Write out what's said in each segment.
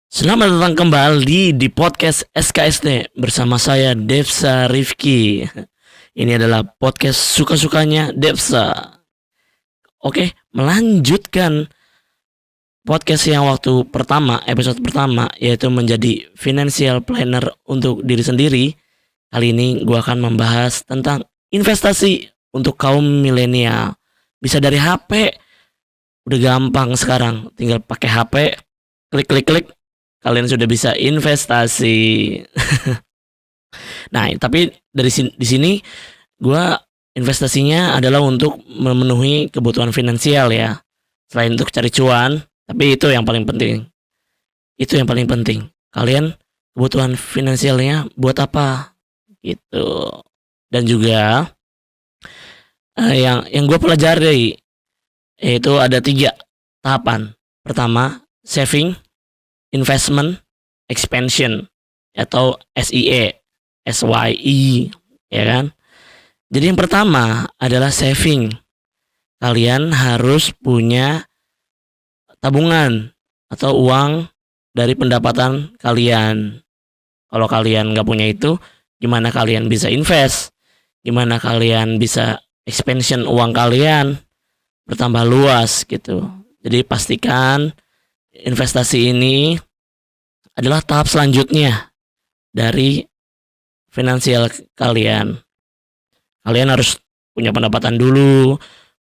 Selamat datang kembali di podcast SKSD bersama saya Devsa Rifki. Ini adalah podcast suka-sukanya Devsa. Oke, melanjutkan podcast yang waktu pertama, episode pertama, yaitu menjadi financial planner untuk diri sendiri. Kali ini gue akan membahas tentang investasi untuk kaum milenial. Bisa dari HP, udah gampang sekarang, tinggal pakai HP, klik, kalian sudah bisa investasi. Nah, tapi di sini gue investasinya adalah untuk memenuhi kebutuhan finansial ya. Selain untuk cari cuan, tapi itu yang paling penting. Itu yang paling penting. Kalian kebutuhan finansialnya buat apa? Gitu. Dan juga yang gue pelajari yaitu ada 3 tahapan. Pertama, saving, investment, expansion atau SYE, ya kan? Jadi yang pertama adalah saving. Kalian harus punya tabungan atau uang dari pendapatan kalian. Kalau kalian nggak punya itu, gimana kalian bisa invest? Gimana kalian bisa expansion uang kalian bertambah luas gitu. Jadi pastikan investasi ini adalah tahap selanjutnya dari finansial kalian. Kalian harus punya pendapatan dulu,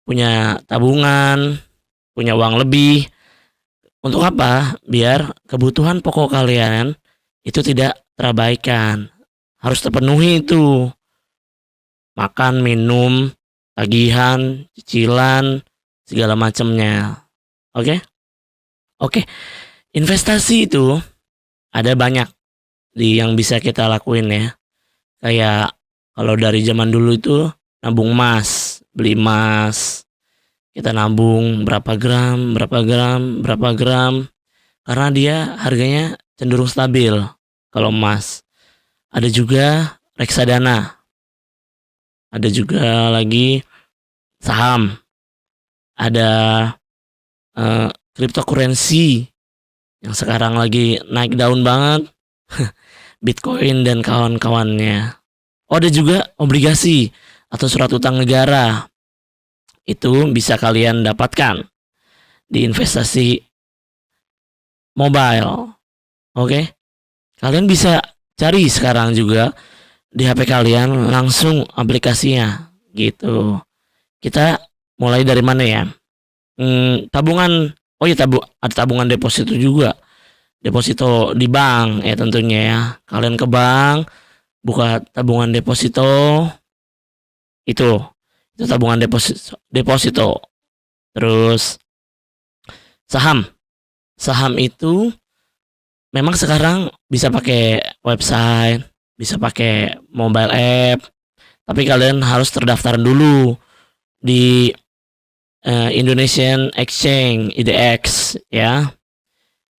punya tabungan, punya uang lebih. Untuk apa? Biar kebutuhan pokok kalian itu tidak terabaikan. Harus terpenuhi itu. Makan, minum, tagihan, cicilan, segala macamnya. Oke? Oke, investasi itu ada banyak yang bisa kita lakuin ya. Kayak kalau dari zaman dulu itu nabung emas, beli emas. Kita nabung berapa gram, karena dia harganya cenderung stabil kalau emas. Ada juga reksadana. Ada juga lagi saham. Ada cryptocurrency yang sekarang lagi naik daun banget. Bitcoin dan kawan-kawannya. Oh, ada juga obligasi atau surat utang negara. Itu bisa kalian dapatkan di investasi mobile. Oke. Kalian bisa cari sekarang juga di HP kalian langsung aplikasinya gitu. Kita mulai dari mana ya? Tabungan. Oh iya, ada tabungan deposito juga. Deposito di bank ya tentunya ya. Kalian ke bank, buka tabungan deposito. Itu tabungan deposito. Terus saham. Saham itu memang sekarang bisa pakai website, bisa pakai mobile app. Tapi kalian harus terdaftar dulu di Indonesian Exchange IDX ya.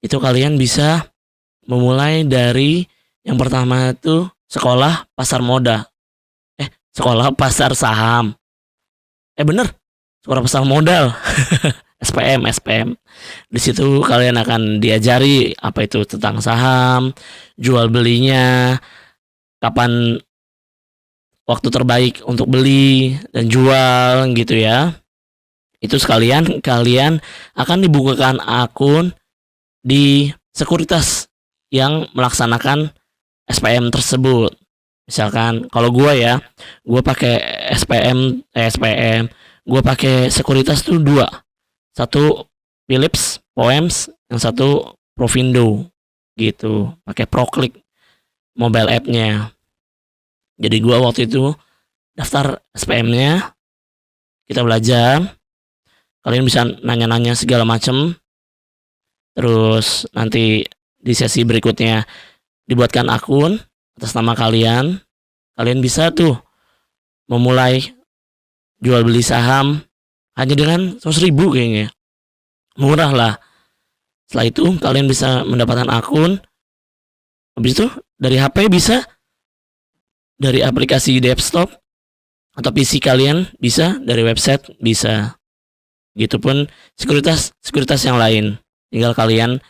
Itu kalian bisa memulai dari yang pertama itu sekolah pasar saham. Bener, sekolah pasar modal. SPM. Di situ kalian akan diajari apa itu tentang saham, jual belinya, kapan waktu terbaik untuk beli dan jual gitu ya. Itu sekalian kalian akan dibukakan akun di sekuritas yang melaksanakan SPM tersebut. Misalkan kalau gue pakai SPM, gue pakai sekuritas tuh 2. Satu Philips Poems, yang satu Provindo gitu. Pakai Proclick mobile app-nya. Jadi gue waktu itu daftar SPM-nya, kita belajar. Kalian bisa nanya-nanya segala macam. Terus nanti di sesi berikutnya dibuatkan akun atas nama kalian. Kalian bisa tuh memulai jual beli saham hanya dengan 100.000 kayaknya. Murah lah. Setelah itu kalian bisa mendapatkan akun. Habis itu dari HP bisa, dari aplikasi desktop atau PC kalian bisa, dari website bisa. Gitu pun sekuritas yang lain. Tinggal kalian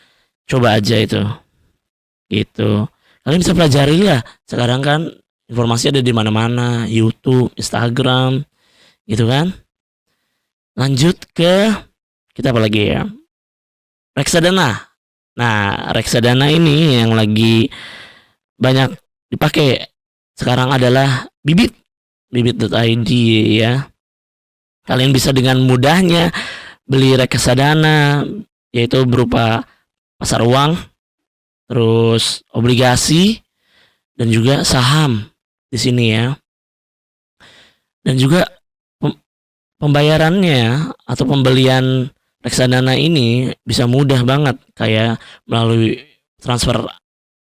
coba aja itu. gitu. Kalian bisa pelajari lah. Sekarang kan informasi ada di mana-mana, YouTube, Instagram, gitu kan. Lanjut ke kita apa lagi ya? Reksadana. Nah, reksadana ini yang lagi banyak dipakai sekarang adalah bibit.id ya. Kalian bisa dengan mudahnya beli reksadana, yaitu berupa pasar uang, terus obligasi, dan juga saham di sini ya. Dan juga pembayarannya atau pembelian reksadana ini bisa mudah banget, kayak melalui transfer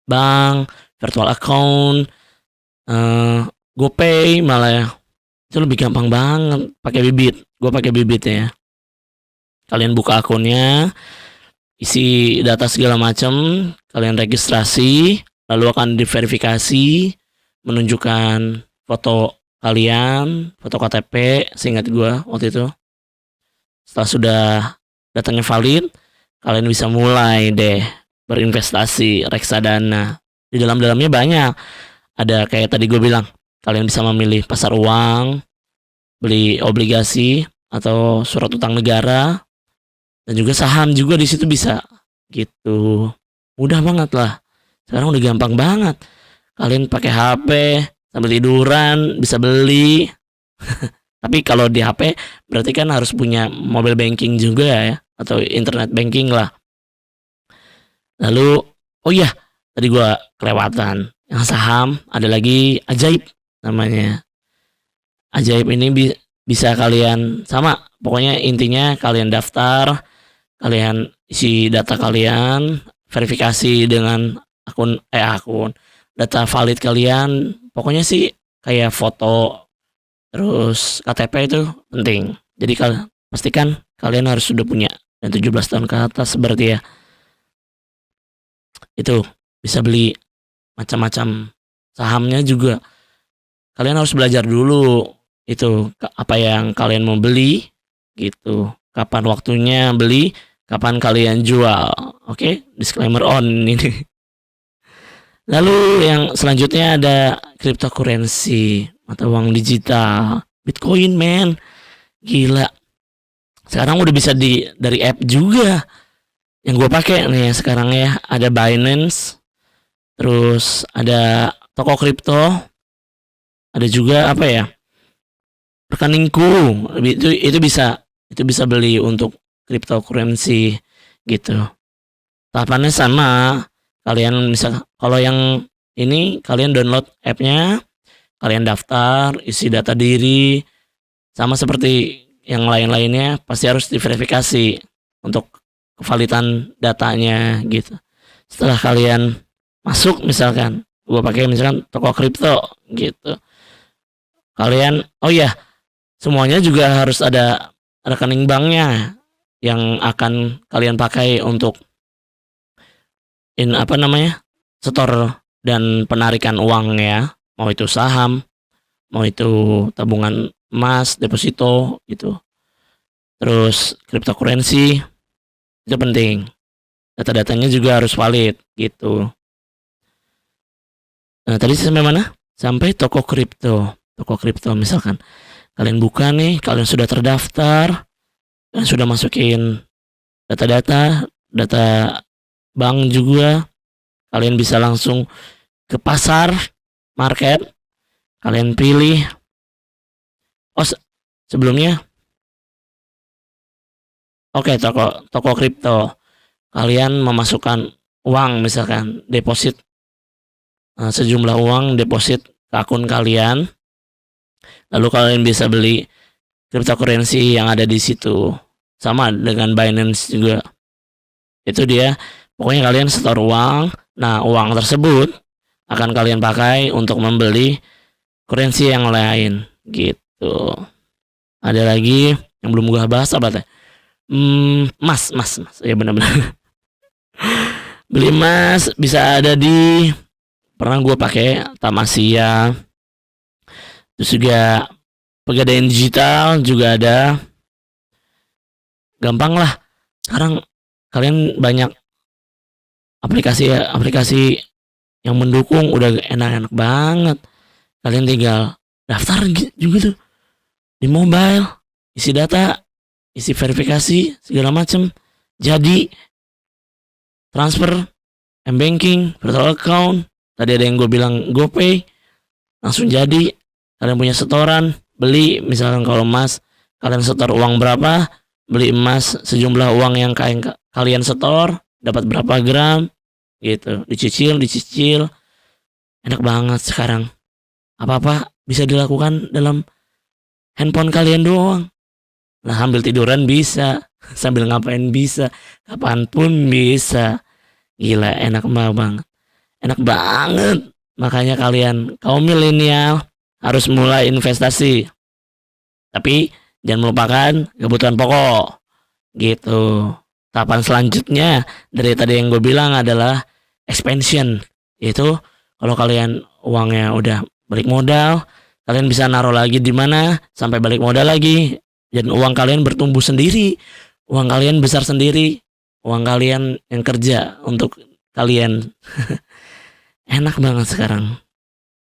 bank, virtual account, GoPay malah ya. Itu lebih gampang banget pakai bibit. Gue pakai bibit ya. Kalian buka akunnya, isi data segala macam, kalian registrasi, lalu akan diverifikasi, menunjukkan foto kalian, foto KTP, seingat gue waktu itu. Setelah sudah datanya valid, kalian bisa mulai deh berinvestasi reksadana. Di dalamnya banyak. Ada kayak tadi gue bilang, kalian bisa memilih pasar uang, beli obligasi atau surat utang negara, dan juga saham juga di situ bisa. Gitu. Mudah banget lah. Sekarang udah gampang banget. Kalian pakai HP sambil tiduran bisa beli. Tapi kalau di HP berarti kan harus punya mobile banking juga ya, atau internet banking lah. Lalu oh iya, tadi gua kelewatan. Yang saham ada lagi Ajaib namanya. Ajaib ini bisa kalian sama, pokoknya intinya kalian daftar, kalian isi data kalian, verifikasi dengan akun data valid kalian. Pokoknya sih kayak foto terus KTP itu penting. Jadi pastikan kalian harus sudah punya dan 17 tahun ke atas berarti ya. Itu bisa beli macam-macam sahamnya juga. Kalian harus belajar dulu itu apa yang kalian mau beli gitu. Kapan waktunya beli, kapan kalian jual. Oke, disclaimer on ini. Lalu yang selanjutnya ada cryptocurrency atau uang digital, Bitcoin man, gila. Sekarang udah bisa dari app juga. Yang gue pakai nih sekarang ya, ada Binance, terus ada toko kripto, ada juga apa ya, rekeningku. Itu bisa beli untuk cryptocurrency gitu. Tahapannya sama. Kalian bisa, kalau yang ini kalian download appnya, kalian daftar, isi data diri, sama seperti yang lain-lainnya pasti harus diverifikasi untuk kevalidan datanya gitu. Setelah kalian masuk, misalkan gue pakai misalkan toko kripto gitu, kalian oh ya, semuanya juga harus ada rekening banknya yang akan kalian pakai untuk setor dan penarikan uang ya, mau itu saham, mau itu tabungan emas, deposito gitu. Terus cryptocurrency itu penting, data-datanya juga harus valid gitu. Nah, tadi sampai mana? Sampai toko kripto misalkan kalian buka nih, kalian sudah terdaftar, kalian sudah masukin data bank juga, kalian bisa langsung ke pasar market, kalian pilih. Sebelumnya oke, toko kripto, kalian memasukkan uang, misalkan deposit sejumlah uang, deposit ke akun kalian, lalu kalian bisa beli cryptocurrency yang ada di situ. Sama dengan Binance juga, itu dia. Pokoknya kalian setor uang. Nah, uang tersebut akan kalian pakai untuk membeli currency yang lain gitu. Ada lagi yang belum gua bahas apa teh? Mas. Ya benar-benar. Beli emas bisa ada di, pernah gua pakai Tamasia. Terus juga Pegadaian Digital juga ada. Gampang lah. Sekarang kalian banyak aplikasi yang mendukung udah enak-enak banget. Kalian tinggal daftar juga tuh di mobile, isi data, isi verifikasi segala macem, jadi transfer, m-banking, virtual account. Tadi ada yang gue bilang GoPay, langsung jadi. Kalian punya setoran, beli misalkan kalau emas, kalian setor uang berapa, beli emas sejumlah uang yang kalian setor, dapat berapa gram gitu, dicicil. Enak banget sekarang. Apa-apa bisa dilakukan dalam handphone kalian doang. Nah, sambil tiduran bisa, sambil ngapain bisa, kapanpun bisa. Gila, enak banget. Enak banget. Makanya kalian kaum milenial harus mulai investasi. Tapi jangan melupakan kebutuhan pokok. Gitu. Tahapan selanjutnya dari tadi yang gue bilang adalah expansion. Yaitu kalau kalian uangnya udah balik modal, kalian bisa naruh lagi di mana sampai balik modal lagi. Dan uang kalian bertumbuh sendiri. Uang kalian besar sendiri. Uang kalian yang kerja untuk kalian. Enak banget sekarang.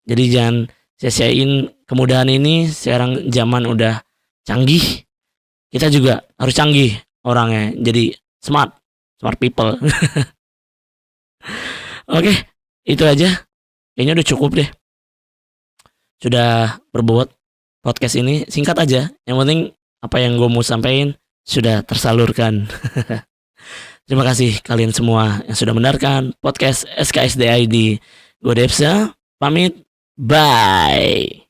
Jadi jangan sia-siain kemudahan ini. Sekarang zaman udah canggih. Kita juga harus canggih orangnya. Jadi smart people. Oke, itu aja. Kayaknya udah cukup deh. Sudah berbuat podcast ini singkat aja. Yang penting apa yang gue mau sampaikan sudah tersalurkan. Terima kasih kalian semua yang sudah mendengarkan podcast SKSD ID. Gue Depsa, pamit. Bye.